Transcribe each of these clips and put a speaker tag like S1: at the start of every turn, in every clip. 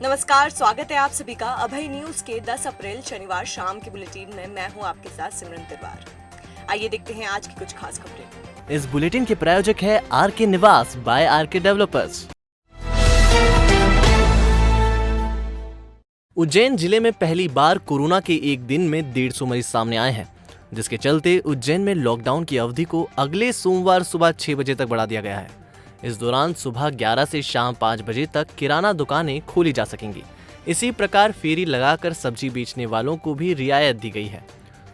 S1: नमस्कार, स्वागत है आप सभी का अभय न्यूज के 10 अप्रैल शनिवार शाम के बुलेटिन में। मैं हूं आपके साथ सिमरन तिवार। आइए देखते हैं आज की कुछ खास खबरें।
S2: इस बुलेटिन के प्रायोजक है आरके निवास बाय आरके डेवलपर्स। उज्जैन जिले में पहली बार कोरोना के एक दिन में 150 मरीज सामने आए हैं, जिसके चलते उज्जैन में लॉकडाउन की अवधि को अगले सोमवार सुबह 6 बजे तक बढ़ा दिया गया है। इस दौरान सुबह 11 से शाम 5 बजे तक किराना दुकानें खोली जा सकेंगी। इसी प्रकार फेरी लगाकर सब्जी बेचने वालों को भी रियायत दी गई है।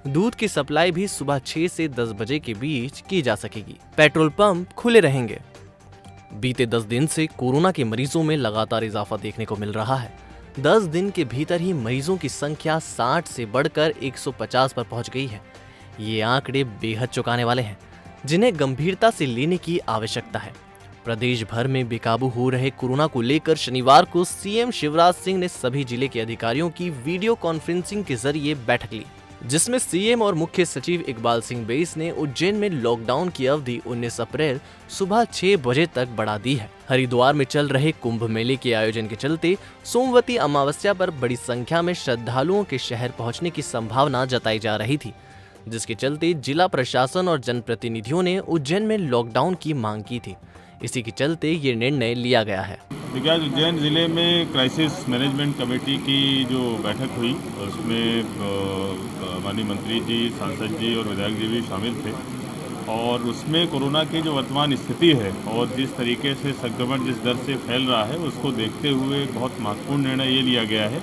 S2: दूध की सप्लाई भी सुबह 6 से 10 बजे के बीच की जा सकेगी। पेट्रोल पंप खुले रहेंगे। बीते 10 दिन से कोरोना के मरीजों में लगातार इजाफा देखने को मिल रहा है। 10 दिन के भीतर ही मरीजों की संख्या 60 से बढ़कर 150 पर पहुंच गई है। ये आंकड़े बेहद चौंकाने वाले हैं, जिन्हें गंभीरता से लेने की आवश्यकता है। प्रदेश भर में बेकाबू हो रहे कोरोना को लेकर शनिवार को सीएम शिवराज सिंह ने सभी जिले के अधिकारियों की वीडियो कॉन्फ्रेंसिंग के जरिए बैठक ली, जिसमें सीएम और मुख्य सचिव इकबाल सिंह बेस ने उज्जैन में लॉकडाउन की अवधि 19 अप्रैल सुबह 6 बजे तक बढ़ा दी है। हरिद्वार में चल रहे कुंभ मेले के आयोजन के चलते सोमवती अमावस्या पर बड़ी संख्या में श्रद्धालुओं के शहर पहुंचने की संभावना जताई जा रही थी, जिसके चलते जिला प्रशासन और जनप्रतिनिधियों ने उज्जैन में लॉकडाउन की मांग की थी। इसी के चलते ये निर्णय लिया गया है।
S3: देखिए, आज उज्जैन ज़िले में क्राइसिस मैनेजमेंट कमेटी की जो बैठक हुई, उसमें माननीय मंत्री जी, सांसद जी और विधायक जी भी शामिल थे। और उसमें कोरोना की जो वर्तमान स्थिति है और जिस तरीके से संक्रमण जिस दर से फैल रहा है, उसको देखते हुए बहुत महत्वपूर्ण निर्णय ये लिया गया है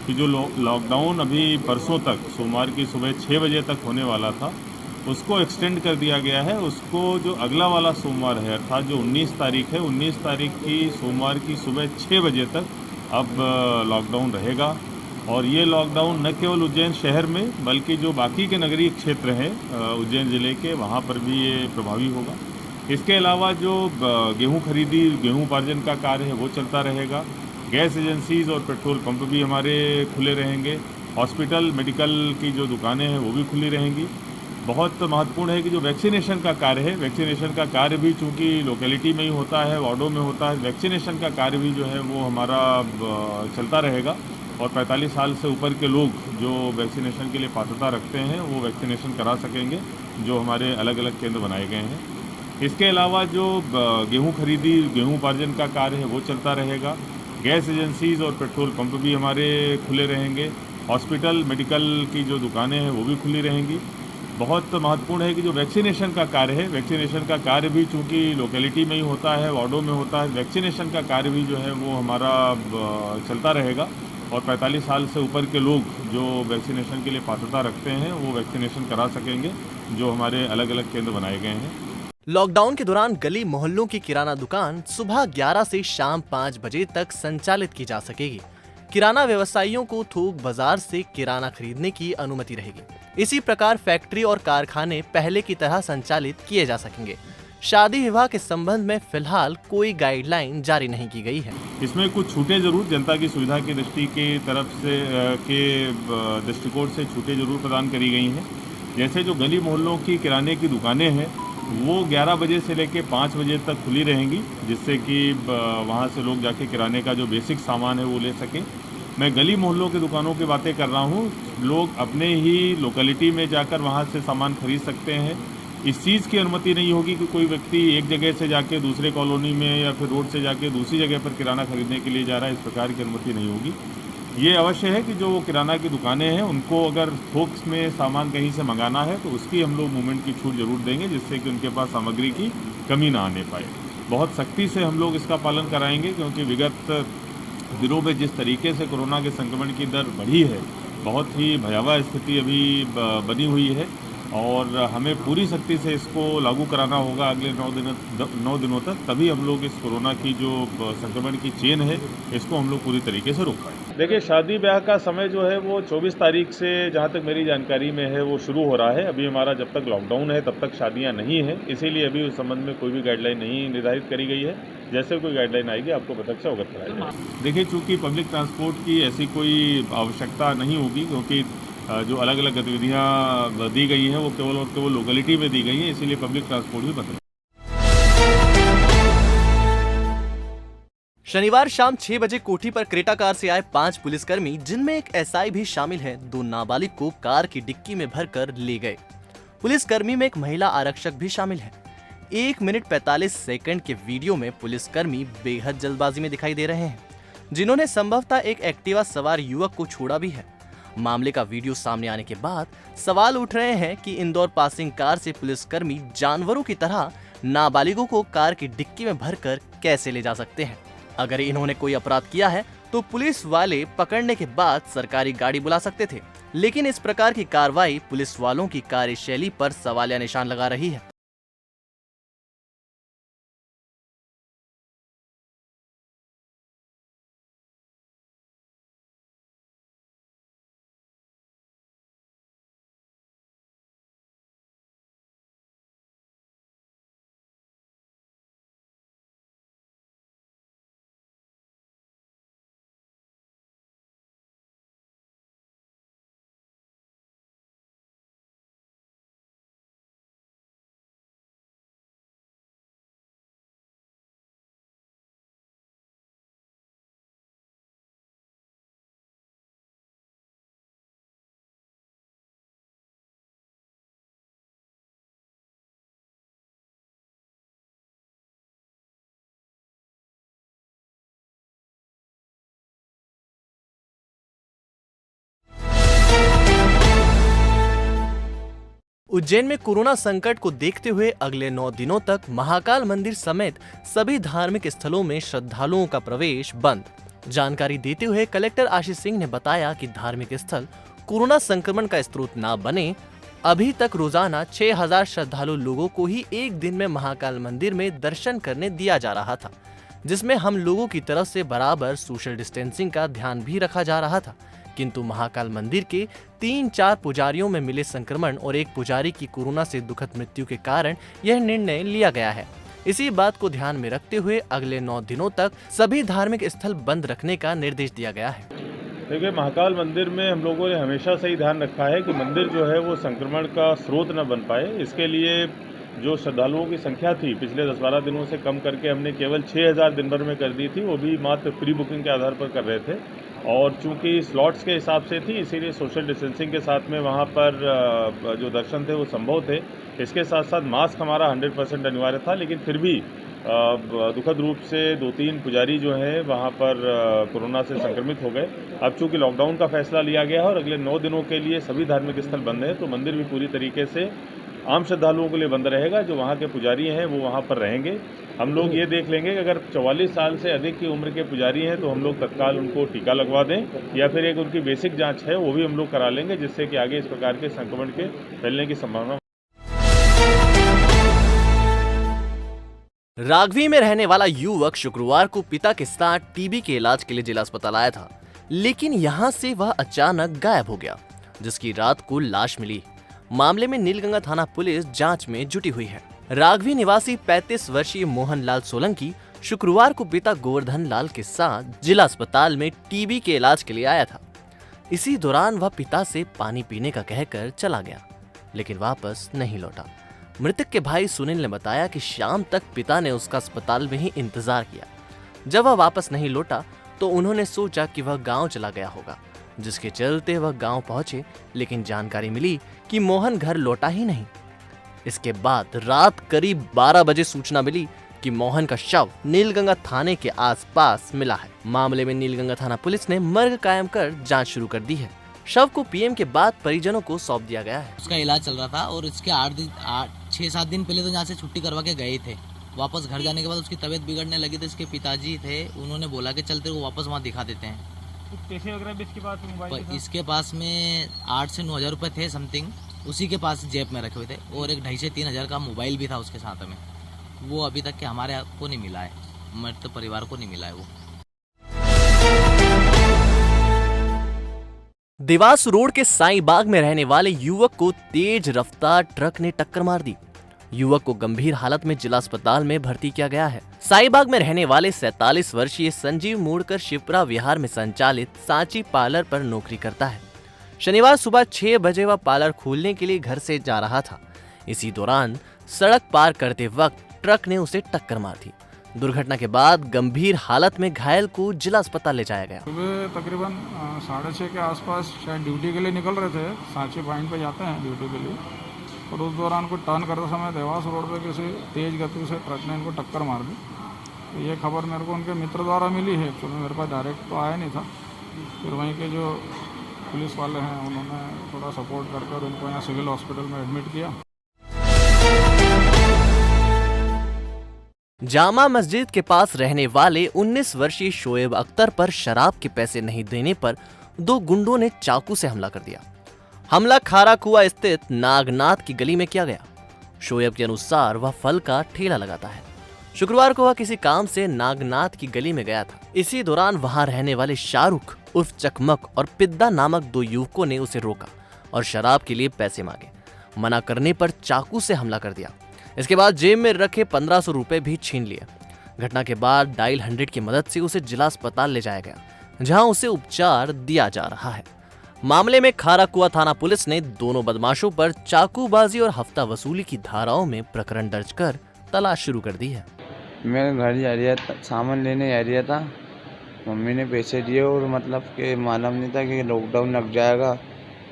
S3: कि जो लॉकडाउन अभी परसों तक सोमवार की सुबह 6 बजे तक होने वाला था, उसको एक्सटेंड कर दिया गया है। उसको जो अगला वाला सोमवार है, अर्थात जो 19 तारीख है, 19 तारीख की सोमवार की सुबह 6 बजे तक अब लॉकडाउन रहेगा। और ये लॉकडाउन न केवल उज्जैन शहर में बल्कि जो बाकी के नगरीय क्षेत्र हैं उज्जैन ज़िले के, वहाँ पर भी ये प्रभावी होगा। इसके अलावा जो गेहूँ खरीदी, गेहूँ उपार्जन का कार्य है, वो चलता रहेगा। गैस एजेंसीज और पेट्रोल पंप भी हमारे खुले रहेंगे। हॉस्पिटल, मेडिकल की जो दुकानें हैं वो भी खुली रहेंगी। बहुत महत्वपूर्ण है कि जो वैक्सीनेशन का कार्य है, वैक्सीनेशन का कार्य भी चूँकि लोकेलिटी में ही होता है, वार्डों में होता है, वैक्सीनेशन का कार्य भी जो है वो हमारा चलता रहेगा। और 45 साल से ऊपर के लोग जो वैक्सीनेशन के लिए पात्रता रखते हैं, वो वैक्सीनेशन करा सकेंगे, जो हमारे अलग अलग केंद्र बनाए गए हैं। इसके अलावा जो गेहूँ खरीदी, गेहूँ उपार्जन का कार्य है, वो चलता रहेगा। गैस एजेंसीज और पेट्रोल पंप भी हमारे खुले रहेंगे। हॉस्पिटल, मेडिकल की जो दुकानें हैं वो भी खुली रहेंगी। बहुत महत्वपूर्ण है कि जो वैक्सीनेशन का कार्य है, वैक्सीनेशन का कार्य भी चूँकि लोकेलिटी में ही होता है, वार्डों में होता है, वैक्सीनेशन का कार्य भी जो है वो हमारा चलता रहेगा। और 45 साल से ऊपर के लोग जो वैक्सीनेशन के लिए पात्रता रखते हैं, वो वैक्सीनेशन करा सकेंगे, जो हमारे अलग अलग केंद्र बनाए गए हैं।
S2: लॉकडाउन के दौरान गली मोहल्लों की किराना दुकान सुबह 11 से शाम 5 बजे तक संचालित की जा सकेगी। किराना व्यवसायियों को थोक बाजार से किराना खरीदने की अनुमति रहेगी। इसी प्रकार फैक्ट्री और कारखाने पहले की तरह संचालित किए जा सकेंगे। शादी विवाह के संबंध में फिलहाल कोई गाइडलाइन जारी नहीं की गई है।
S3: इसमें कुछ छूटें जरूर जनता की सुविधा की दृष्टि की तरफ से के दृष्टिकोण से छूटें जरूर प्रदान करी गई हैं। जैसे जो गली मोहल्लों की किराने की दुकानें हैं, वो 11 बजे से लेकर 5 बजे तक खुली रहेंगी, जिससे कि वहाँ से लोग जाके किराने का जो बेसिक सामान है वो ले सकें। मैं गली मोहल्लों की दुकानों की बातें कर रहा हूँ। लोग अपने ही लोकेलिटी में जाकर वहाँ से सामान खरीद सकते हैं। इस चीज़ की अनुमति नहीं होगी कि कोई व्यक्ति एक जगह से जाके दूसरे कॉलोनी में या फिर रोड से जाके दूसरी जगह पर किराना खरीदने के लिए जा रहा है। इस प्रकार की अनुमति नहीं होगी। ये अवश्य है कि जो किराना की दुकानें हैं, उनको अगर थोक में सामान कहीं से मंगाना है तो उसकी हम लोग मूवमेंट की छूट जरूर देंगे, जिससे कि उनके पास सामग्री की कमी ना आने पाए। बहुत सख्ती से हम लोग इसका पालन कराएंगे, क्योंकि विगत दिनों में जिस तरीके से कोरोना के संक्रमण की दर बढ़ी है, बहुत ही भयावह स्थिति अभी बनी हुई है। और हमें पूरी सख्ती से इसको लागू कराना होगा अगले 9 दिनों तक, तभी हम लोग इस कोरोना की जो संक्रमण की चेन है, इसको हम लोग पूरी तरीके से रोक पाएंगे। देखिए, शादी ब्याह का समय जो है वो 24 तारीख से, जहाँ तक मेरी जानकारी में है, वो शुरू हो रहा है। अभी हमारा जब तक लॉकडाउन है तब तक शादियाँ नहीं हैं, इसीलिए अभी उस संबंध में कोई भी गाइडलाइन नहीं निर्धारित करी गई है। जैसे कोई गाइडलाइन आएगी आपको पता अवगत कराया जाएगा। देखिए, चूँकि पब्लिक ट्रांसपोर्ट की ऐसी कोई आवश्यकता नहीं होगी, क्योंकि जो अलग अलग गतिविधियाँ दी गई हैं वो केवल और केवल लोकेलिटी में दी गई हैं, इसीलिए पब्लिक ट्रांसपोर्ट भी बंद है।
S2: शनिवार शाम 6 बजे कोठी पर क्रेटा कार से आए 5 पुलिसकर्मी, जिनमें एक एसआई भी शामिल है, 2 नाबालिग को कार की डिक्की में भरकर ले गए। पुलिसकर्मी में एक महिला आरक्षक भी शामिल है। 1 मिनट 45 सेकंड के वीडियो में पुलिसकर्मी बेहद जल्दबाजी में दिखाई दे रहे हैं, जिन्होंने संभवतः एक एक्टिवा सवार युवक को छोड़ा भी है। मामले का वीडियो सामने आने के बाद सवाल उठ रहे हैं कि इंदौर पासिंग कार से पुलिसकर्मी जानवरों की तरह नाबालिगों को कार की डिक्की में भरकर कैसे ले जा सकते हैं। अगर इन्होंने कोई अपराध किया है तो पुलिस वाले पकड़ने के बाद सरकारी गाड़ी बुला सकते थे, लेकिन इस प्रकार की कार्रवाई पुलिस वालों की कार्यशैली पर सवालिया निशान लगा रही है। उज्जैन में कोरोना संकट को देखते हुए अगले 9 दिनों तक महाकाल मंदिर समेत सभी धार्मिक स्थलों में श्रद्धालुओं का प्रवेश बंद। जानकारी देते हुए कलेक्टर आशीष सिंह ने बताया कि धार्मिक स्थल कोरोना संक्रमण का स्रोत न बने। अभी तक रोजाना 6000 श्रद्धालु लोगों को ही एक दिन में महाकाल मंदिर में दर्शन करने दिया जा रहा था, जिसमें हम लोगों की तरफ से बराबर सोशल डिस्टेंसिंग का ध्यान भी रखा जा रहा था। किंतु महाकाल मंदिर के 3-4 पुजारियों में मिले संक्रमण और एक पुजारी की कोरोना से दुखद मृत्यु के कारण यह निर्णय लिया गया है। इसी बात को ध्यान में रखते हुए अगले 9 दिनों तक सभी धार्मिक स्थल बंद रखने का निर्देश दिया गया है।
S3: देखिए, महाकाल मंदिर में हम लोगों ने हमेशा से ही ध्यान रखा है कि मंदिर जो है वो संक्रमण का स्रोत न बन पाए। इसके लिए जो श्रद्धालुओं की संख्या थी पिछले 10-12 दिनों से कम करके हमने केवल 6000 दिन भर में कर दी थी, वो भी मात्र प्री बुकिंग के आधार पर कर रहे थे। और चूंकि स्लॉट्स के हिसाब से थी, इसीलिए सोशल डिस्टेंसिंग के साथ में वहाँ पर जो दर्शन थे वो संभव थे। इसके साथ साथ मास्क हमारा 100% अनिवार्य था, लेकिन फिर भी दुखद रूप से 2-3 पुजारी जो हैं वहाँ पर कोरोना से संक्रमित हो गए। अब चूंकि लॉकडाउन का फैसला लिया गया है और अगले 9 दिनों के लिए सभी धार्मिक स्थल बंद हैं, तो मंदिर भी पूरी तरीके से आम श्रद्धालुओं के लिए बंद रहेगा। जो वहाँ के पुजारी हैं वो वहाँ पर रहेंगे। हम लोग ये देख लेंगे कि अगर 44 साल से अधिक की उम्र के पुजारी हैं तो हम लोग तत्काल उनको टीका लगवा दें, या फिर एक उनकी बेसिक जांच है वो भी हम लोग करा लेंगे, जिससे कि आगे इस प्रकार के संक्रमण के फैलने की संभावना।
S2: रागवी में रहने वाला युवक शुक्रवार को पिता के साथ टीबी के इलाज के लिए जिला अस्पताल आया था, लेकिन यहां से वह अचानक गायब हो गया, जिसकी रात को लाश मिली। मामले में नीलगंगा थाना पुलिस जांच में जुटी हुई है। रागवी निवासी 35 वर्षीय मोहन लाल सोलंकी शुक्रवार को पिता गोवर्धन लाल के साथ जिला अस्पताल में टीबी के इलाज के लिए आया था। इसी दौरान वह पिता से पानी पीने का कहकर चला गया, लेकिन वापस नहीं लौटा। मृतक के भाई सुनील ने बताया कि शाम तक पिता ने उसका अस्पताल में ही इंतजार किया। जब वह वापस नहीं लौटा तो उन्होंने सोचा कि वह गांव चला गया होगा, जिसके चलते वह गांव पहुंचे, लेकिन जानकारी मिली कि मोहन घर लौटा ही नहीं। इसके बाद रात करीब 12 बजे सूचना मिली कि मोहन का शव नीलगंगा थाने के आसपास मिला है। मामले में नीलगंगा थाना पुलिस ने मर्ग कायम कर जांच शुरू कर दी है। शव को पीएम के बाद परिजनों को सौंप दिया गया है।
S4: उसका इलाज चल रहा था और इसके 6-7 दिन पहले तो यहाँ से छुट्टी करवा के गए थे। वापस घर जाने के बाद उसकी तबीयत बिगड़ने लगी तो इसके पिताजी थे, उन्होंने बोला कि चलते को वापस वहाँ दिखा देते हैं।
S5: पैसे वगैरह भी इसके पास में मोबाइल
S4: पर इसके पास में 8 से 9 हज़ार रुपये थे समथिंग, उसी के पास जेब में रखे हुए थे, और एक 2.5 से 3 हज़ार का मोबाइल भी था उसके साथ में। वो अभी तक के हमारे को नहीं मिला है, मृत परिवार को नहीं मिला है वो।
S2: देवास रोड के साईं बाग में रहने वाले युवक को तेज रफ्तार ट्रक ने टक्कर मार दी। युवक को गंभीर हालत में जिला अस्पताल में भर्ती किया गया है। साईं बाग में रहने वाले 47 वर्षीय संजीव मुड़कर शिप्रा विहार में संचालित सांची पार्लर पर नौकरी करता है। शनिवार सुबह 6 बजे वह पार्लर खोलने के लिए घर से जा रहा था। इसी दौरान सड़क पार करते वक्त ट्रक ने उसे टक्कर मार दी, दुर्घटना के बाद गंभीर हालत में घायल को जिला अस्पताल ले जाया गया।
S6: सुबह तकरीबन 6:30 के आसपास शायद ड्यूटी के लिए निकल रहे थे। सांची पॉइंट पे जाते हैं ड्यूटी के लिए, और उस दौरान को टर्न करते समय देवास रोड पे किसी तेज गति से ट्रक ने इनको टक्कर मार दी। तो ये खबर मेरे को उनके मित्र द्वारा मिली है, एक्चुअली मेरे पास डायरेक्ट तो आया नहीं था। फिर वहीं के जो पुलिस वाले हैं उन्होंने थोड़ा सपोर्ट करके उनको यहाँ सिविल हॉस्पिटल में एडमिट किया।
S2: जामा मस्जिद के पास रहने वाले 19 वर्षीय शोएब अख्तर पर शराब के पैसे नहीं देने पर 2 गुंडों ने चाकू से हमला कर दिया। हमला खारा कुआ स्थित नागनाथ की गली में किया गया। शोएब के अनुसार वह फल का ठेला लगाता है। शुक्रवार को वह किसी काम से नागनाथ की गली में गया था। इसी दौरान वहां रहने वाले शाहरुख उर्फ चकमक और पिद्दा नामक 2 युवकों ने उसे रोका और शराब के लिए पैसे मांगे। मना करने पर चाकू से हमला कर दिया। इसके बाद जेब में रखे 1500 रुपए भी छीन लिए। घटना के बाद डायल 100 की मदद से उसे जिला अस्पताल ले जाया गया, जहां उसे उपचार दिया जा रहा है। मामले में खारा कुआ थाना पुलिस ने दोनों बदमाशों पर चाकूबाजी और हफ्ता वसूली की धाराओं में प्रकरण दर्ज कर तलाश शुरू कर दी है।
S7: मैं घर जा रहा था, सामान लेने जा रहा था। मम्मी ने पैसे दिए और मतलब कि मालूम नहीं था कि लॉकडाउन लग जाएगा,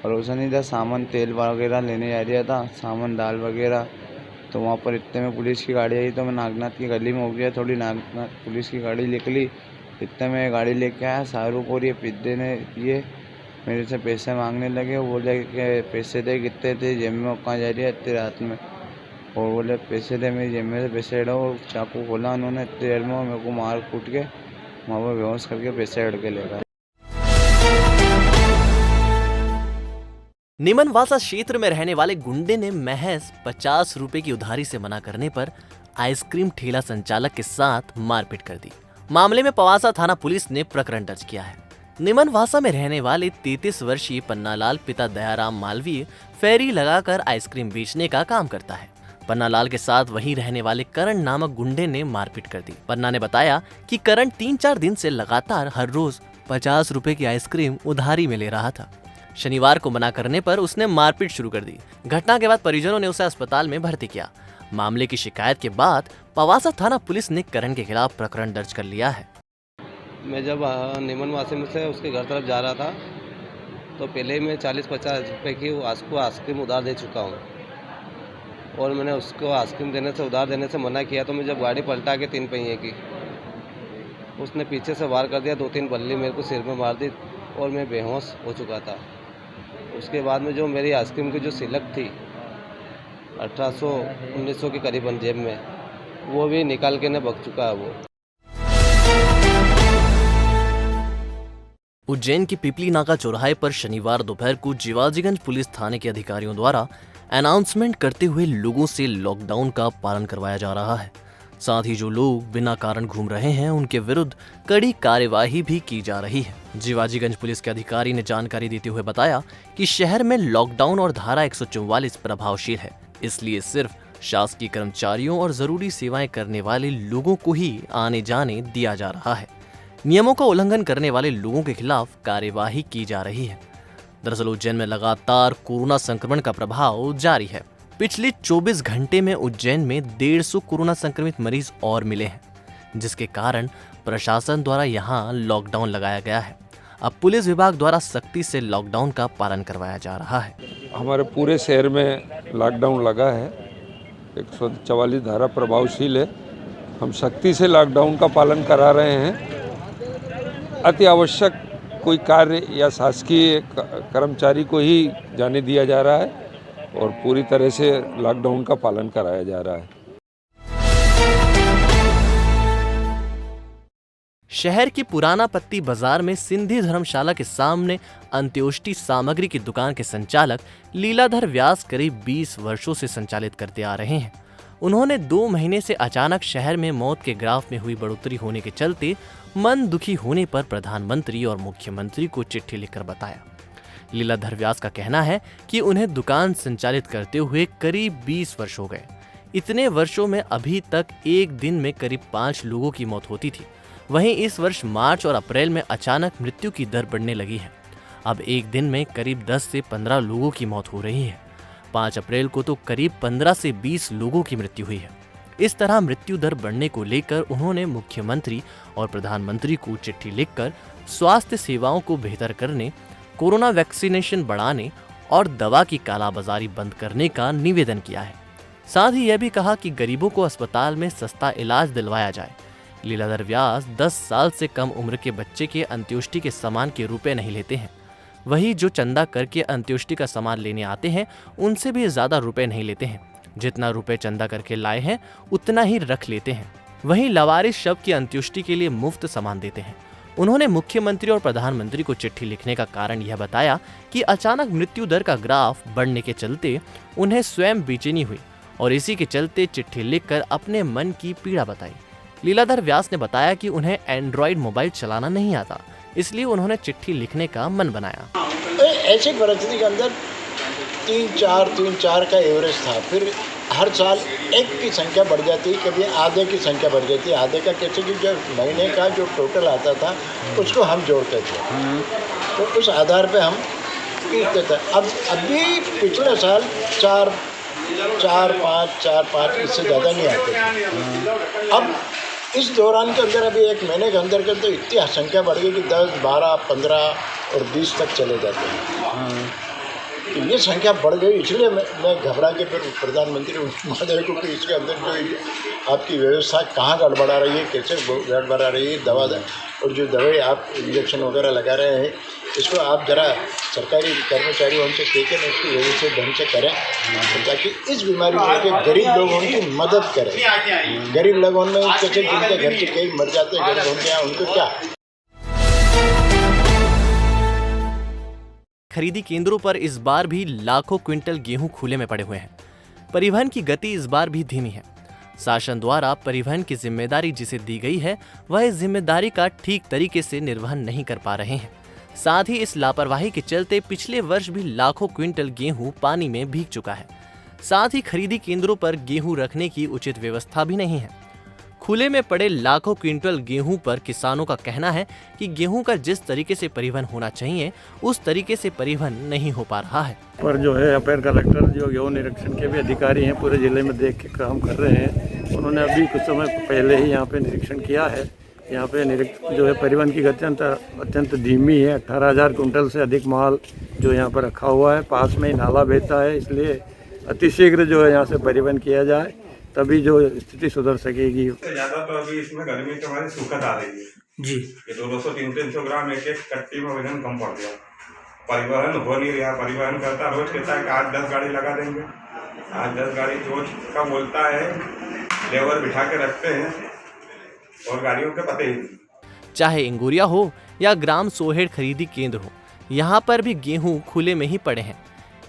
S7: भरोसा नहीं था। सामान तेल वगैरह लेने जा रहा था, सामान दाल वगैरह। तो वहाँ पर इतने में पुलिस की गाड़ी आई, तो मैं नागनाथ की गली में हो गया। थोड़ी नागनाथ पुलिस की गाड़ी निकली, इतने में गाड़ी लेके आया। शाहरुख और ये पिद्दे ने ये मेरे से पैसे मांगने लगे। वो बोले कि पैसे दे, कितने थे जेब में, कहाँ जा रही है इतनी रात में। और बोले पैसे दे, मेरी जेब में से पैसे हटाओ। और चाकू खोला उन्होंने इतनी देर में, मेरे को मार कूट के वहाँ पर बेहोश करके पैसे हट के ले गए।
S2: निमनवासा क्षेत्र में रहने वाले गुंडे ने महज 50 रुपए की उधारी से मना करने पर आइसक्रीम ठेला संचालक के साथ मारपीट कर दी। मामले में पवासा थाना पुलिस ने प्रकरण दर्ज किया है। निमनवासा में रहने वाले 33 वर्षीय पन्नालाल पिता दयाराम मालवीय फेरी लगाकर आइसक्रीम बेचने का काम करता है। पन्नालाल के साथ वहीं रहने वाले करण नामक गुंडे ने मारपीट कर दी। पन्ना ने बताया कि करण 3-4 दिन से लगातार हर रोज 50 रुपए की आइसक्रीम उधारी में ले रहा था। शनिवार को मना करने पर उसने मारपीट शुरू कर दी। घटना के बाद परिजनों ने उसे अस्पताल में भर्ती किया। मामले की शिकायत के बाद पवासा थाना पुलिस ने करण के खिलाफ प्रकरण दर्ज कर लिया है।
S8: मैं जब निमनवासी में से उसके घर तरफ जा रहा था, तो पहले ही मैं 40-50 रुपये की उसको आइसक्रीम उधार दे चुका हूँ, और मैंने उसको आइसक्रीम देने से उधार देने से मना किया। तो मैं जब गाड़ी पलटा के 3 पहिए की, उसने पीछे से वार कर दिया। 2-3 बल्ली मेरे को सिर में मार दी और मैं बेहोश हो चुका था। उसके बाद में जो मेरी आइसक्रीम की जो सिलक थी 1800-1900 के करीबन जेब में, वो भी निकाल के ने बक चुका है वो।
S2: उज्जैन के पिपली नाका चौराहे पर शनिवार दोपहर को जीवाजीगंज पुलिस थाने के अधिकारियों द्वारा अनाउंसमेंट करते हुए लोगों से लॉकडाउन का पालन करवाया जा रहा है। साथ ही जो लोग बिना कारण घूम रहे हैं उनके विरुद्ध कड़ी कार्यवाही भी की जा रही है। जीवाजीगंज पुलिस के अधिकारी ने जानकारी देते हुए बताया कि शहर में लॉकडाउन और धारा 144 प्रभावशील है, इसलिए सिर्फ शासकीय कर्मचारियों और जरूरी सेवाएं करने वाले लोगों को ही आने जाने दिया जा रहा है। नियमों का उल्लंघन करने वाले लोगों के खिलाफ कार्यवाही की जा रही है। दरअसल उज्जैन में लगातार कोरोना संक्रमण का प्रभाव जारी है। पिछले 24 घंटे में उज्जैन में 150 कोरोना संक्रमित मरीज और मिले हैं, जिसके कारण प्रशासन द्वारा यहां लॉकडाउन लगाया गया है। अब पुलिस विभाग द्वारा सख्ती से लॉकडाउन का पालन करवाया जा रहा है।
S9: हमारे पूरे शहर में लॉकडाउन लगा है। 144 धारा प्रभावशील है। हम सख्ती से लॉकडाउन का पालन करा रहे हैं। अति आवश्यक कोई कार्य या शासकीय कर्मचारी को ही जाने दिया जा रहा है और पूरी तरह से लॉकडाउन का पालन कराया जा रहा है।
S2: शहर की पुराना पत्ती बाजार में सिंधी धर्मशाला के सामने अंत्योष्टि सामग्री की दुकान के संचालक लीलाधर व्यास करीब 20 वर्षों से संचालित करते आ रहे हैं। उन्होंने 2 महीने से अचानक शहर में मौत के ग्राफ में हुई बढ़ोतरी होने के चलते मन दुखी होने पर प्रधानमंत्री और मुख्यमंत्री को चिट्ठी लिखकर बताया। लीलाधर व्यास का कहना है कि उन्हें दुकान संचालित करते हुए करीब 20 वर्ष हो गए। इतने वर्षों में अभी तक एक दिन में करीब 5 लोगों की मौत होती थी। वहीं इस वर्ष मार्च और अप्रैल में अचानक मृत्यु की दर बढ़ने लगी है। अब एक दिन में करीब 10 से 15 लोगों की मौत हो रही है। 5 अप्रैल को तो करीब 15 से 20 लोगों की मृत्यु हुई है। इस तरह मृत्यु दर बढ़ने को लेकर उन्होंने मुख्यमंत्री और प्रधानमंत्री को चिट्ठी लिखकर स्वास्थ्य सेवाओं को बेहतर करने, कोरोना वैक्सीनेशन बढ़ाने और दवा की कालाबाजारी बंद करने का निवेदन किया है। साथ ही यह भी कहा कि गरीबों को अस्पताल में सस्ता इलाज दिलवाया जाए। लीलाधर व्यास 10 साल से कम उम्र के बच्चे के अंत्योष्टि के सामान के रुपए नहीं लेते हैं। वही जो चंदा करके अंत्योष्टि का सामान लेने आते हैं उनसे भी ज्यादा रुपए नहीं लेते हैं। जितना रुपए चंदा करके लाए हैं उतना ही रख लेते हैं। वहीं लावारिस शव की अंत्योष्टि के लिए मुफ्त सामान देते हैं। उन्होंने मुख्यमंत्री और प्रधानमंत्री को चिट्ठी लिखने का कारण यह बताया कि अचानक मृत्यु दर का ग्राफ बढ़ने के चलते उन्हें स्वयं बेचैनी हुई और इसी के चलते चिट्ठी लिखकर अपने मन की पीड़ा बताई। लीलाधर व्यास ने बताया कि उन्हें एंड्रॉइड मोबाइल चलाना नहीं आता, इसलिए उन्होंने चिट्ठी लिखने का मन बनाया।
S10: ऐसे बरसने के अंदर 3-4 का एवरेज था, फिर हर साल एक की संख्या बढ़ जाती, कभी आधे की संख्या बढ़ जाती। आधे का कैसे कि जो महीने का जो टोटल आता था उसको हम जोड़ते थे, तो उस आधार पे हम गिनते थे। अब अभी पिछले साल 4-5 इससे ज़्यादा नहीं आते थे। अब इस दौरान के अंदर अभी एक महीने के अंदर इतनी संख्या बढ़ गई कि 10, 12, 15 और 20 तक चले जाते हैं। तो ये संख्या बढ़ गई, इसलिए मैं घबरा के फिर प्रधानमंत्री महोदय को कि इसके अंदर जो आपकी व्यवस्था कहाँ गड़बड़ा रही है, कैसे गड़बड़ा रही है, दवा और जो दवाई आप इंजेक्शन वगैरह लगा रहे हैं इसको आप ज़रा सरकारी कर्मचारियों उनसे कह के इसकी व्यवस्था ढंग से करें, ताकि इस बीमारी में गरीब लोगों की मदद करें। गरीब लोगों में कैसे जिनके घर से कई मर जाते हैं गरीब उनके यहाँ, उनको क्या।
S2: खरीदी केंद्रों पर इस बार भी लाखों क्विंटल गेहूं खुले में पड़े हुए हैं। परिवहन की गति इस बार भी धीमी है। शासन द्वारा परिवहन की जिम्मेदारी जिसे दी गई है वह इस जिम्मेदारी का ठीक तरीके से निर्वहन नहीं कर पा रहे हैं। साथ ही इस लापरवाही के चलते पिछले वर्ष भी लाखों क्विंटल गेहूं पानी में भीग चुका है। साथ ही खरीदी केंद्रों पर गेहूं रखने की उचित व्यवस्था भी नहीं है। खुले में पड़े लाखों क्विंटल गेहूं पर किसानों का कहना है कि गेहूं का जिस तरीके से परिवहन होना चाहिए उस तरीके से परिवहन नहीं हो पा रहा है।
S11: पर जो है अपर कलेक्टर जो गेहूं निरीक्षण के भी अधिकारी हैं पूरे जिले में देख के काम कर रहे हैं। उन्होंने अभी कुछ समय पहले ही यहाँ पे निरीक्षण किया है। यहाँ पे जो है परिवहन की गति अत्यंत धीमी है। 18,000 कुंटल से अधिक माल जो यहाँ पर रखा हुआ है। पास में ही नाला बहता है, इसलिए अतिशीघ्र जो है यहाँ से परिवहन किया जाए, तभी जो स्थिति सुधर सकेगी।
S12: ज़्यादा तो अभी इसमें गर्मी के हमारी सूखत आ रही है जी, ये 200-300 ग्राम एक कट्टी में वजन कम पड़ गया। परिवहन हो नहीं रहा। परिवहन करता रोज कहता है कि आज 10 गाड़ी लगा देंगे, आज 10 गाड़ी रोज का बोलता है, लेबर बिठा के रखते हैं और गाड़ियों के पते ही नहीं।
S2: चाहे इंगोरिया हो या ग्राम सोहेड़ खरीदी केंद्र हो, यहाँ पर भी गेहूं खुले में ही पड़े हैं।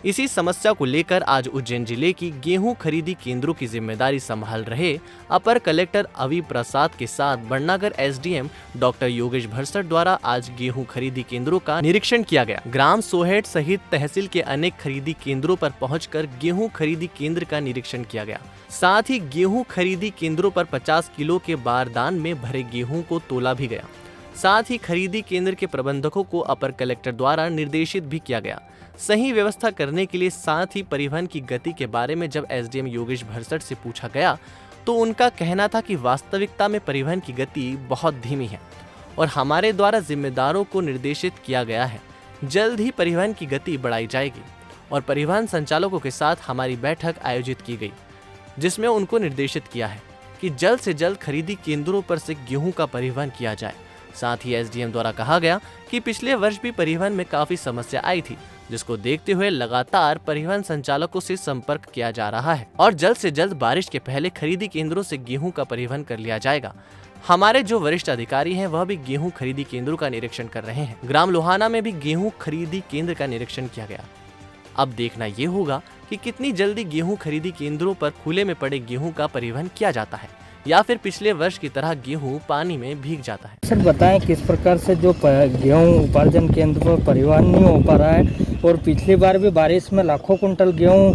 S2: इसी समस्या को लेकर आज उज्जैन जिले की गेहूं खरीदी केंद्रों की जिम्मेदारी संभाल रहे अपर कलेक्टर अवी प्रसाद के साथ बड़नागर एसडीएम डॉक्टर योगेश भरसट द्वारा आज गेहूं खरीदी केंद्रों का निरीक्षण किया गया। ग्राम सोहेड़ सहित तहसील के अनेक खरीदी केंद्रों पर पहुंचकर गेहूं खरीदी केंद्र का निरीक्षण किया गया। साथ ही गेहूं खरीदी केंद्रों पर 50 किलो के बारदान में भरे गेहूं को तोला भी गया। साथ ही खरीदी केंद्र के प्रबंधकों को अपर कलेक्टर द्वारा निर्देशित भी किया गया सही व्यवस्था करने के लिए। साथ ही परिवहन की गति के बारे में जब एसडीएम योगेश भरसट से पूछा गया तो उनका कहना था कि वास्तविकता में परिवहन की गति बहुत धीमी है और हमारे द्वारा जिम्मेदारों को निर्देशित किया गया है, जल्द ही परिवहन की गति बढ़ाई जाएगी। और परिवहन संचालकों के साथ हमारी बैठक आयोजित की गई जिसमें उनको निर्देशित किया है कि जल्द से जल्द खरीदी केंद्रों पर से गेहूं का परिवहन किया जाए। साथ ही एसडीएम द्वारा कहा गया कि पिछले वर्ष भी परिवहन में काफी समस्या आई थी, जिसको देखते हुए लगातार परिवहन संचालकों से संपर्क किया जा रहा है और जल्द से जल्द बारिश के पहले खरीदी केंद्रों से गेहूं का परिवहन कर लिया जाएगा। हमारे जो वरिष्ठ अधिकारी हैं वह भी गेहूं खरीदी केंद्रों का निरीक्षण कर रहे हैं। ग्राम लोहाना में भी गेहूं खरीदी केंद्र का निरीक्षण किया गया। अब देखना ये होगा कि कितनी जल्दी गेहूं खरीदी केंद्रों पर खुले में पड़े गेहूं का परिवहन किया जाता है या फिर पिछले वर्ष की तरह गेहूं पानी में भीग जाता है।
S13: सर बताएं किस प्रकार से जो गेहूं उपार्जन केंद्र पर परिवहन नहीं हो पा रहा है और पिछली बार भी बारिश में लाखों कुंटल गेहूं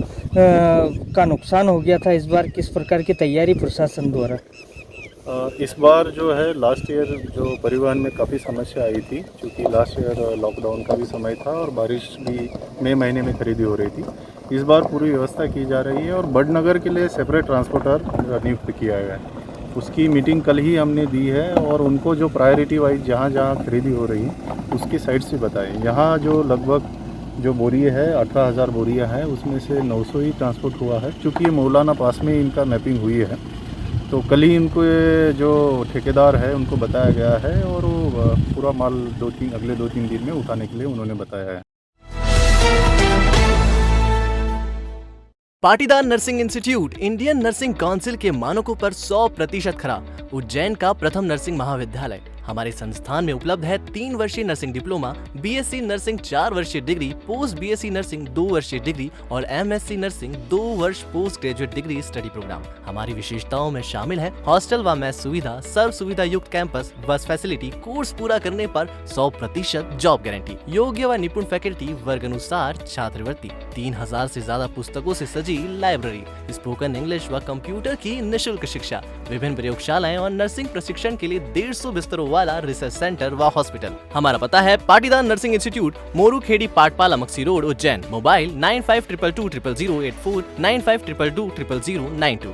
S13: का नुकसान हो गया था। इस बार किस प्रकार की तैयारी प्रशासन द्वारा?
S11: इस बार जो है लास्ट ईयर जो परिवहन में काफ़ी समस्या आई थी, क्योंकि लास्ट ईयर लॉकडाउन का भी समय था और बारिश भी मई महीने में खरीदी हो रही थी। इस बार पूरी व्यवस्था की जा रही है और बड़नगर के लिए सेपरेट ट्रांसपोर्टर नियुक्त किया गया है। उसकी मीटिंग कल ही हमने दी है और उनको जो प्रायोरिटी वाइज जहाँ जहाँ खरीदी हो रही है उसकी साइड से बताएं। यहाँ जो लगभग जो बोरियाँ है 18,000 बोरियाँ हैं, उसमें से 900 ही ट्रांसपोर्ट हुआ है, क्योंकि ये मौलाना पास में इनका मैपिंग हुई है। तो कल ही इनको जो ठेकेदार है उनको बताया गया है और वो पूरा माल अगले 2-3 दिन में उठाने के लिए उन्होंने बताया है।
S2: Patidar nursing institute Indian nursing council के मानकों पर 100% खरा। उज्जैन का प्रथम नर्सिंग महाविद्यालय हमारे संस्थान में उपलब्ध है 3 वर्षीय नर्सिंग डिप्लोमा, बीएससी नर्सिंग 4 वर्षीय डिग्री, पोस्ट बीएससी नर्सिंग 2 वर्षीय डिग्री और एमएससी नर्सिंग 2 वर्ष post graduate degree study programme. हमारी विशेषताओं में शामिल है हॉस्टल व मेस सुविधा, सर्व सुविधा युक्त कैंपस, बस फैसिलिटी, कोर्स पूरा करने पर 100% जॉब गारंटी, योग्य व निपुण फैकल्टी, वर्ग अनुसार छात्रवृत्ति, 3000 से ज्यादा पुस्तकों से सजी लाइब्रेरी, स्पोकन इंग्लिश व कंप्यूटर की निःशुल्क शिक्षा, विभिन्न प्रयोगशालाएं और नर्सिंग प्रशिक्षण के लिए 150 बिस्तरों वाला रिसर्च सेंटर व हॉस्पिटल। हमारा पता है Patidar nursing institute, Moru Khedi, Patpala, Maksi road, Ujjain. Mobile 9522200084, 9522200092।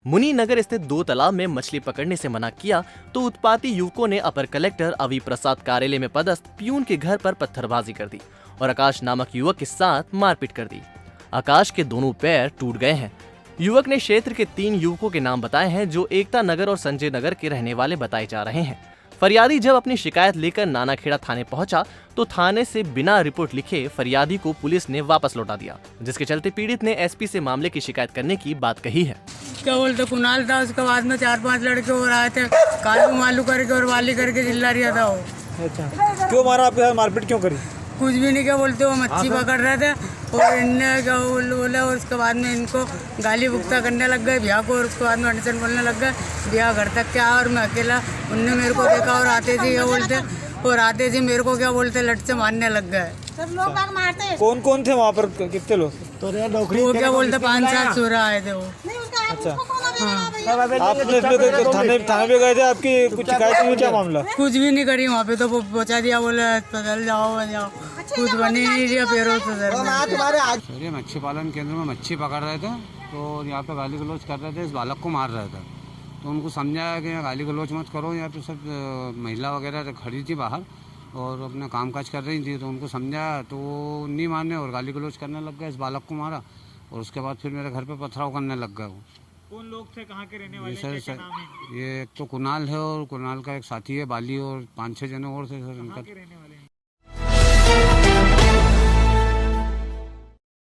S2: Muni Nagar स्थित 2 तालाब में मछली पकड़ने से मना किया तो उत्पाती युवकों ने अपर कलेक्टर अवी प्रसाद कार्यालय में पदस्थ प्यून के घर पर पत्थरबाजी कर दी और आकाश नामक युवक के साथ मारपीट कर दी। आकाश के दोनों पैर टूट गए हैं। युवक ने क्षेत्र के 3 युवकों के नाम बताए हैं जो एकता नगर और संजय नगर के रहने वाले बताए जा रहे हैं। फरियादी जब अपनी शिकायत लेकर नानाखेड़ा थाने पहुंचा तो थाने से बिना रिपोर्ट लिखे फरियादी को पुलिस ने वापस लौटा दिया, जिसके चलते पीड़ित ने एसपी से मामले की शिकायत करने की बात कही है।
S14: क्या बोलते कुणाल था, उसके बाद में 4-5 लड़के और आए थे, कालू मालू करके और वाली करके चिल्ला रहा था वो।
S5: अच्छा, क्यों मारा आपके साथ, मारपीट क्यों करी?
S14: कुछ भी नहीं, क्या बोलते वो मच्छी पकड़ रहे थे और इनने क्या बोला और उसके बाद में इनको गाली बुकता करने लग गए भैया को और उसके बाद में अड़चन बोलने लग गए भैया घर तक क्या और मैं अकेला। उनने मेरे को देखा और आते थे क्या बोलते और आते थे मेरे को क्या बोलते लट से मारने लग गए।
S5: सब लोग मारते। कौन कौन थे वहाँ पर, कितने लोग?
S14: तो वो क्या बोलते 5-7 छोरा आए थे वो।
S5: अच्छा, आपने थाने पे गए थे, आपकी कुछ शिकायत हुई, क्या मामला?
S14: कुछ भी नहीं करी वहाँ पे, तो वो पहुँचा दिया, बोले अस्पताल जाओ, कुछ बने नहीं दिया पैरों से सर।
S6: ये मच्छी पालन केंद्र में मच्छी पकड़ रहे थे तो यहाँ पे गाली गलौज कर रहे थे, इस बालक को मार रहे थे। तो उनको समझाया कि गाली गलौज मत करो, यहाँ पे सब महिला वगैरह खड़ी थी बाहर और अपना काम काज कर रही थी, तो उनको समझाया तो वो नहीं माने और गाली गलौज करने लग गए, इस बालक को मारा और उसके बाद फिर मेरे घर पे पथराव करने लग गए। वो
S5: कौन लोग थे, कहाँ के रहने वाले, क्या नाम है?
S6: ये एक तो कुणाल है और कुणाल का एक साथी है बाली और 5-6 जने और थे सर। इनका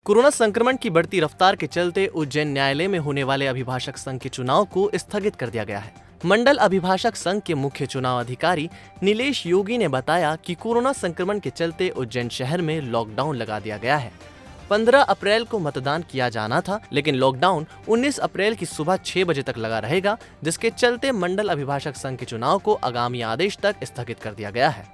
S2: कोरोना संक्रमण की बढ़ती रफ्तार के चलते उज्जैन न्यायालय में होने वाले अभिभाषक संघ के चुनाव को स्थगित कर दिया गया है। मंडल अभिभाषक संघ के मुख्य चुनाव अधिकारी नीलेश योगी ने बताया कि कोरोना संक्रमण के चलते उज्जैन शहर में लॉकडाउन लगा दिया गया है। 15 अप्रैल को मतदान किया जाना था, लेकिन लॉकडाउन 19 अप्रैल की सुबह 6 बजे तक लगा रहेगा, जिसके चलते मंडल अभिभाषक संघ के चुनाव को आगामी आदेश तक स्थगित कर दिया गया है।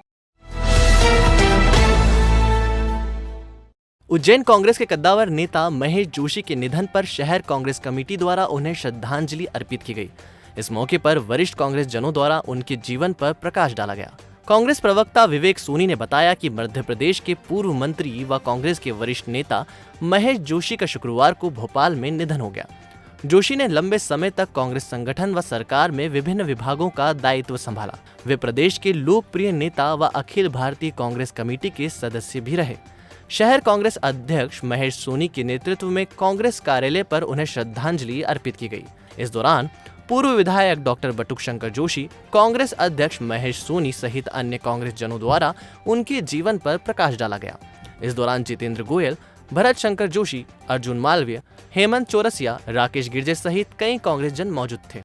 S2: उज्जैन कांग्रेस के कद्दावर नेता महेश जोशी के निधन पर शहर कांग्रेस कमेटी द्वारा उन्हें श्रद्धांजलि अर्पित की गई। इस मौके पर वरिष्ठ कांग्रेस जनों द्वारा उनके जीवन पर प्रकाश डाला गया। कांग्रेस प्रवक्ता विवेक सोनी ने बताया कि मध्य प्रदेश के पूर्व मंत्री व कांग्रेस के वरिष्ठ नेता महेश जोशी का शुक्रवार को भोपाल में निधन हो गया। जोशी ने लंबे समय तक कांग्रेस संगठन व सरकार में विभिन्न विभागों का दायित्व संभाला। वे प्रदेश के लोकप्रिय नेता व अखिल भारतीय कांग्रेस कमेटी के सदस्य भी रहे। शहर कांग्रेस अध्यक्ष महेश सोनी के नेतृत्व में कांग्रेस कार्यालय पर उन्हें श्रद्धांजलि अर्पित की गई। इस दौरान पूर्व विधायक डॉक्टर बटुक शंकर जोशी, कांग्रेस अध्यक्ष महेश सोनी सहित अन्य कांग्रेस जनों द्वारा उनके जीवन पर प्रकाश डाला गया। इस दौरान जितेंद्र गोयल, भरत शंकर जोशी, अर्जुन मालवीय, हेमंत चौरसिया, राकेश गिरजे सहित कई कांग्रेस जन मौजूद थे।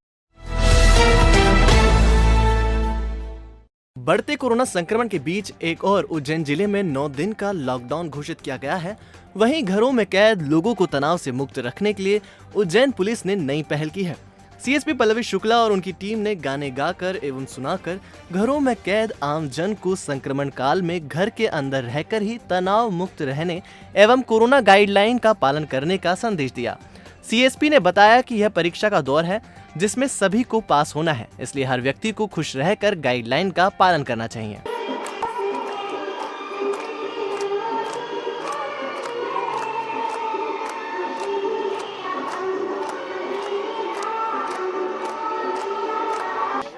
S2: बढ़ते कोरोना संक्रमण के बीच एक और उज्जैन जिले में 9 दिन का लॉकडाउन घोषित किया गया है। वहीं घरों में कैद लोगों को तनाव से मुक्त रखने के लिए उज्जैन पुलिस ने नई पहल की है। सीएसपी पल्लवी शुक्ला और उनकी टीम ने गाने गाकर एवं सुनाकर घरों में कैद आम जन को संक्रमण काल में घर के अंदर रहकर ही तनाव मुक्त रहने एवं कोरोना गाइडलाइन का पालन करने का संदेश दिया। सीएसपी ने बताया कि यह परीक्षा का दौर है जिसमें सभी को पास होना है, इसलिए हर व्यक्ति को खुश रहकर गाइडलाइन का पालन करना चाहिए।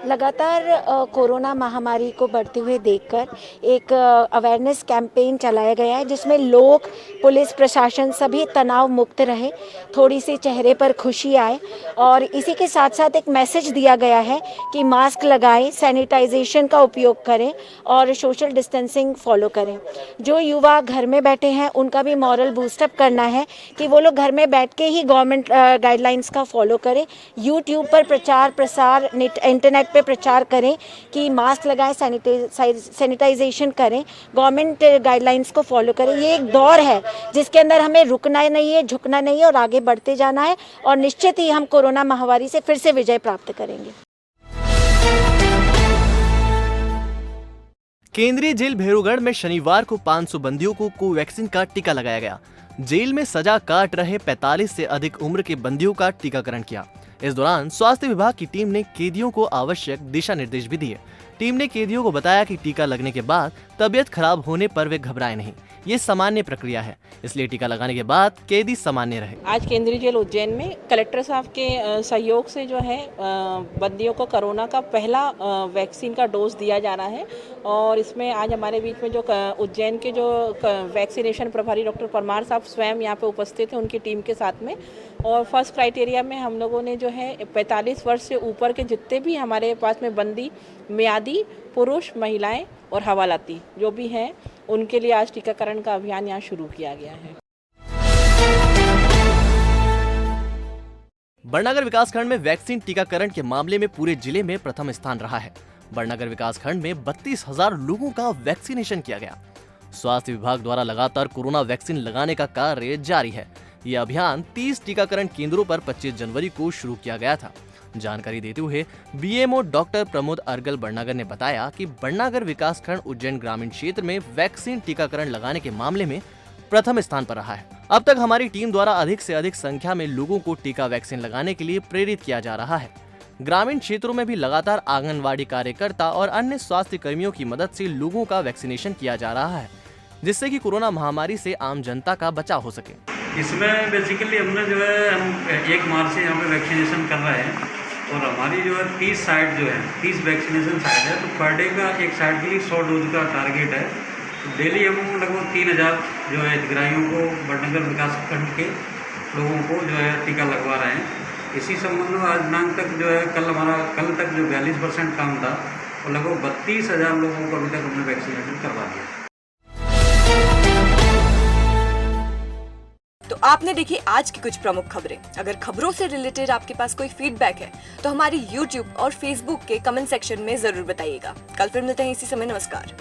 S15: लगातार कोरोना महामारी को बढ़ते हुए देखकर एक अवेयरनेस कैंपेन चलाया गया है जिसमें लोग, पुलिस प्रशासन सभी तनाव मुक्त रहे, थोड़ी सी चेहरे पर खुशी आए और इसी के साथ साथ एक मैसेज दिया गया है कि मास्क लगाएं, सैनिटाइजेशन का उपयोग करें और सोशल डिस्टेंसिंग फॉलो करें। जो युवा घर में बैठे हैं उनका भी मॉरल बूस्टअप करना है कि वो लोग घर में बैठ के ही गवर्नमेंट गाइडलाइंस का फॉलो करें। यूट्यूब पर प्रचार प्रसार, इंटरनेट पे प्रचार करें कि मास्क लगाएं, सैनिटाइजेशन करें, गवर्नमेंट गाइडलाइंस को फॉलो करें। ये एक दौर है जिसके अंदर हमें रुकना नहीं है, झुकना नहीं है और आगे बढ़ते जाना है और निश्चित ही हम कोरोना महामारी से फिर से विजय प्राप्त करेंगे।
S2: केंद्रीय जेल भेरूगढ़ में शनिवार को 500 बंदियों को कोवैक्सीन का टीका लगाया गया। जेल में सजा काट रहे 45 से अधिक उम्र के बंदियों का टीकाकरण किया। इस दौरान स्वास्थ्य विभाग की टीम ने कैदियों को आवश्यक दिशा निर्देश भी दिए। टीम ने कैदियों को बताया कि टीका लगने के बाद तबियत खराब होने पर वे घबराएं नहीं, ये सामान्य प्रक्रिया है, इसलिए टीका लगाने के बाद कैदी सामान्य रहे।
S16: आज केंद्रीय जेल उज्जैन में कलेक्टर साहब के सहयोग से जो है बंदियों को कोरोना का पहला वैक्सीन का डोज दिया जा रहा है और इसमें आज हमारे बीच में जो उज्जैन के जो वैक्सीनेशन प्रभारी डॉक्टर परमार साहब स्वयं यहाँ पे उपस्थित हैं उनकी टीम के साथ में। और फर्स्ट क्राइटेरिया में हम लोगों ने जो है 45 वर्ष से ऊपर के जितने भी हमारे पास में बंदी, मियादी, पुरुष, महिलाएं और हवालाती जो भी हैं उनके लिए आज टीकाकरण का अभियान यहाँ शुरू किया गया है।
S2: बड़नगर विकासखंड में वैक्सीन टीकाकरण के मामले में पूरे जिले में प्रथम स्थान रहा है। बड़नगर विकासखंड में 32,000 लोगों का वैक्सीनेशन किया गया। स्वास्थ्य विभाग द्वारा लगातार कोरोना वैक्सीन लगाने का कार्य जारी है। यह अभियान 30 टीकाकरण केंद्रों पर 25 जनवरी को शुरू किया गया था। जानकारी देते हुए बीएमओ डॉक्टर प्रमोद अर्गल बड़नगर ने बताया कि बड़नगर विकासखंड उज्जैन ग्रामीण क्षेत्र में वैक्सीन टीकाकरण लगाने के मामले में प्रथम स्थान पर रहा है। अब तक हमारी टीम द्वारा अधिक से अधिक संख्या में लोगों को टीका वैक्सीन लगाने के लिए प्रेरित किया जा रहा है। ग्रामीण क्षेत्रों में भी लगातार आंगनवाड़ी कार्यकर्ता और अन्य स्वास्थ्य कर्मियों की मदद से लोगों का वैक्सीनेशन किया जा रहा है, जिससे कि कोरोना महामारी से आम जनता का बचाव हो सके।
S17: इसमें बेसिकली हमने जो है हम 1 मार्च से यहाँ पे वैक्सीनेशन कर रहे हैं और हमारी जो है 30 साइट जो है 30 वैक्सीनेशन साइट है, तो पर डे का एक साइट के लिए 100 डोज का टारगेट है। तो डेली हम लगभग 3000 जो है हितग्राहियों को बड़नगर विकासखंड के लोगों को जो है टीका लगवा रहे हैं। इसी संबंध में आज दिनांक तक जो है कल तक जो 42% काम था और लगभग 32,000 लोगों को अभी तक हमने वैक्सीनेशन करवा दिया।
S1: तो आपने देखी आज की कुछ प्रमुख खबरें। अगर खबरों से रिलेटेड आपके पास कोई फीडबैक है तो हमारी YouTube और Facebook के कमेंट सेक्शन में जरूर बताइएगा। कल फिर मिलते हैं इसी समय। नमस्कार।